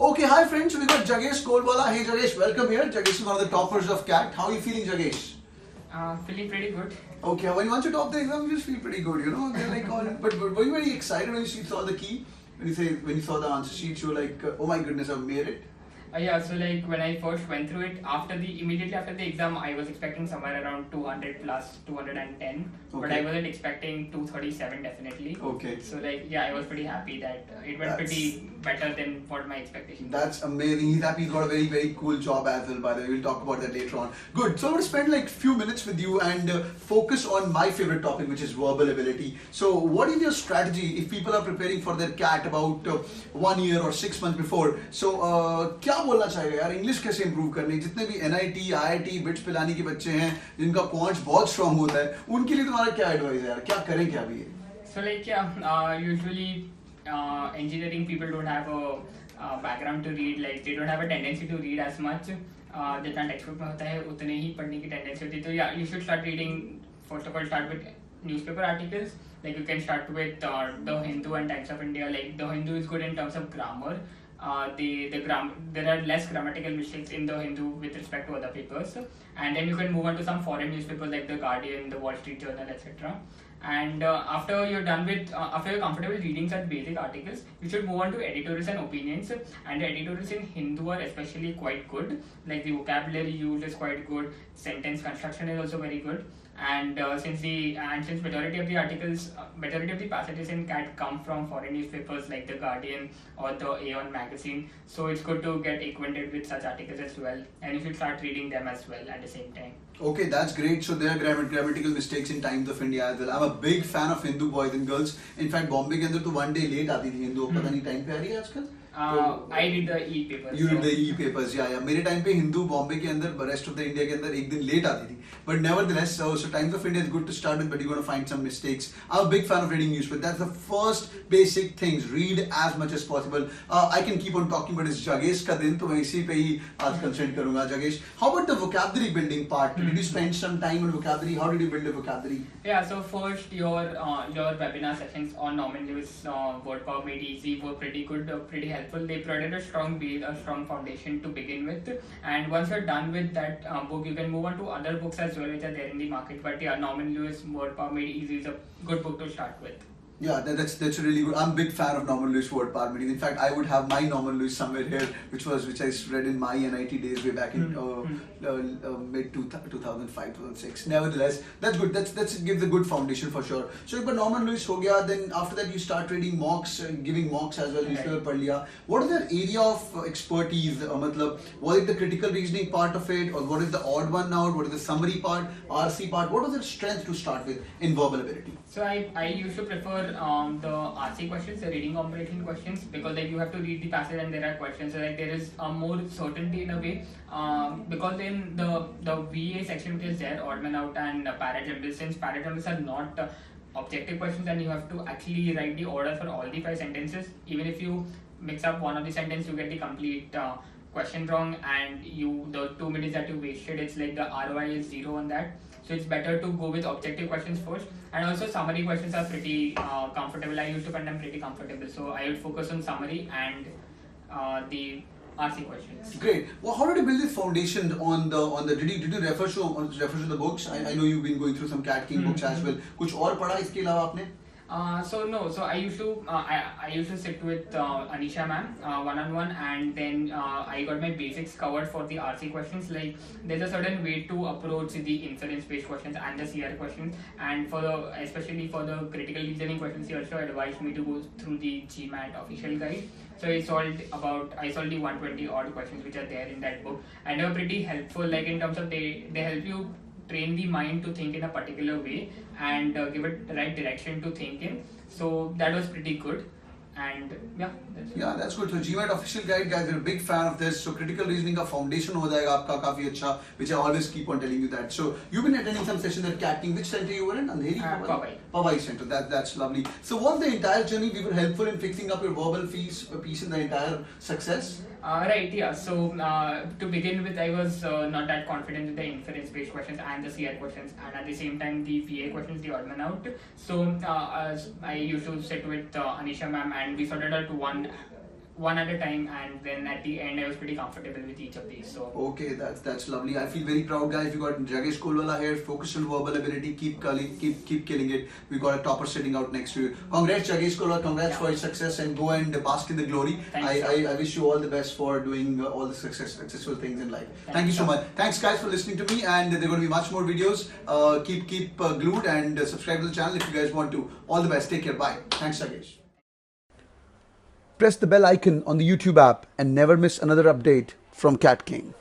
Okay, hi friends, we got Jagesh Kolwala. Hey Jagesh, welcome here. Jagesh is one of the toppers of CAT. How are you feeling, Jagesh? Feeling pretty good. Okay, when once you top the exam, you just feel pretty good, you know. They're like, but were you very excited when you saw the key? When you saw the answer sheet, you were like, oh my goodness, I've made it. Yeah, so like when I first went through it, immediately after the exam, I was expecting somewhere around 200 plus 210, but I wasn't expecting 237 definitely. Okay. So like yeah, I was pretty happy that it went pretty better than what my expectations. That's amazing. He's happy. He's got a very very cool job as well. By the way, we'll talk about that later on. Good. So I'm going to spend like few minutes with you and focus on my favorite topic, which is verbal ability. So what is your strategy if people are preparing for their CAT about 1 year or 6 months before? So क्या बोलना चाहिए यार English कैसे improve करनी जितने भी NIT IIT bits Pilani के बच्चे हैं जिनका पहुंच बहुत स्ट्रांग होता है उनके लिए तुम्हारा क्या एडवाइस है यार क्या करें क्या भी So like yeah, usually engineering people don't have a background to read, like they don't have a tendency to read as much. जितना टेक्स्ट बुक में होता है उतने ही पढ़ने की टेंडेंसी होती है. तो yeah, you should start reading. First of all, start with newspaper articles. Like you can start with the Hindu and Times of India. Like the Hindu is good in terms of grammar. There are less grammatical mistakes in the Hindu with respect to other papers, and then you can move on to some foreign newspapers like the Guardian, the Wall Street Journal, etc. And after you're comfortable reading such basic articles, you should move on to editorials and opinions. And the editorials in Hindu are especially quite good. Like the vocabulary used is quite good. Sentence construction is also very good. And since majority of the passages in CAT come from foreign newspapers like the Guardian or the Aeon magazine, so it's good to get acquainted with such articles as well, and you should start reading them as well at the same time. Okay, that's great. So there are grammatical mistakes in Times of India as well. I'm a big fan of Hindu boys and girls. In fact, Bombay के अंदर तो one day late आती थी हिंदू. पता नहीं time पे आ रही है आजकल? I read the e-papers. You read the e-papers, yeah. मेरे टाइम पे हिंदू बॉम्बे के अंदर रेस्ट ऑफ द इंडिया के अंदर एक दिन लेट आती थी. But nevertheless, so Times of India is good to start with, but you're going to find some mistakes. I'm a big fan of reading newspaper. That's the first basic things. Read as much as possible. I can keep on talking, but it's Jagesh का दिन तो मैं इसी पे ही आज concentrate करूँगा. Jagesh, how about the vocabulary building part? Did you spend some time on vocabulary? How did you build the vocabulary? Yeah, so first your webinar sessions on Norman Lewis Word Power Made Easy were pretty good, pretty helpful. They provided a strong base, a strong foundation to begin with. And once you're done with that book, you can move on to other books as well which are there in the market. But yeah, Norman Lewis Word Power Made Easy is a good book to start with. Yeah, that's really good. I'm a big fan of Norman Lewis Word Power Made Easy. In fact, I would have my Norman Lewis somewhere here, which I read in my NIT days way back in mid 2005, 2006. Nevertheless, that's good. That's gives a good foundation for sure. So, if Norman Lewis ho gaya, then after that you start reading mocks, giving mocks as well. Newspaper पढ़ लिया. What is the area of expertise? मतलब what is the critical reasoning part of it, or what is the odd one out? What is the summary part, RC part? What was the strength to start with in verbal ability? So I used to prefer the RC questions, the reading comprehension questions, because like you have to read the passage and there are questions. So like there is more certainty in a way, because in the VA section which is there, odd man out and parajumbles, since parajumbles are not objective questions, and you have to actually write the order for all the 5 sentences. Even if you mix up one of the sentence, you get the complete question wrong, and the 2 minutes that you wasted, it's like the ROI is 0 on that. So it's better to go with objective questions first, and also summary questions are pretty comfortable. I used to find them pretty comfortable, so I would focus on summary and the RC questions. Great. Well, how did you build this foundation on the? Did you refer to the books? I know you've been going through some Cat King books as well. कुछ और पढ़ा इसके अलावा आपने? So I used to sit with Anisha ma'am one-on-one, and then I got my basics covered for the RC questions. Like there's a certain way to approach the inference-based questions and the CR questions, and especially for the critical reasoning questions, he also advised me to go through the GMAT official guide. So I solved the 120 odd questions which are there in that book, and they were pretty helpful. Like in terms of they help you train the mind to think in a particular way and give it the right direction to think in. So that was pretty good. And that's good. So GMAT official guide, guys, we're a big fan of this. So critical reasoning का foundation हो जाएगा आपका काफी अच्छा, which I always keep on telling you that. So you've been attending some sessions at Cat King. Which center you were in? Andheri? Powai Center. That's lovely. So was the entire journey we were helpful in fixing up your verbal piece in the entire success? Right, yeah. So to begin with, I was not that confident with the inference-based questions and the CR questions, and at the same time the VA questions, the odd man out. So I used to sit with Anisha ma'am, and we sorted out one one at a time, and then at the end I was pretty comfortable with each of these. So okay, that's lovely. I feel very proud, guys. We got Jagesh Kolwala here, focused on verbal ability, keep killing it. We got a topper sitting out next to you. Congrats, Jagesh Kolwala. Congrats for your success, and go and bask in the glory. I wish you all the best for doing all the successful things in life. Thank you so much. Thanks, guys, for listening to me, and there are going to be much more videos. Keep glued and subscribe to the channel if you guys want to. All the best. Take care. Bye. Thanks, Jagesh. Press the bell icon on the YouTube app and never miss another update from Cat King.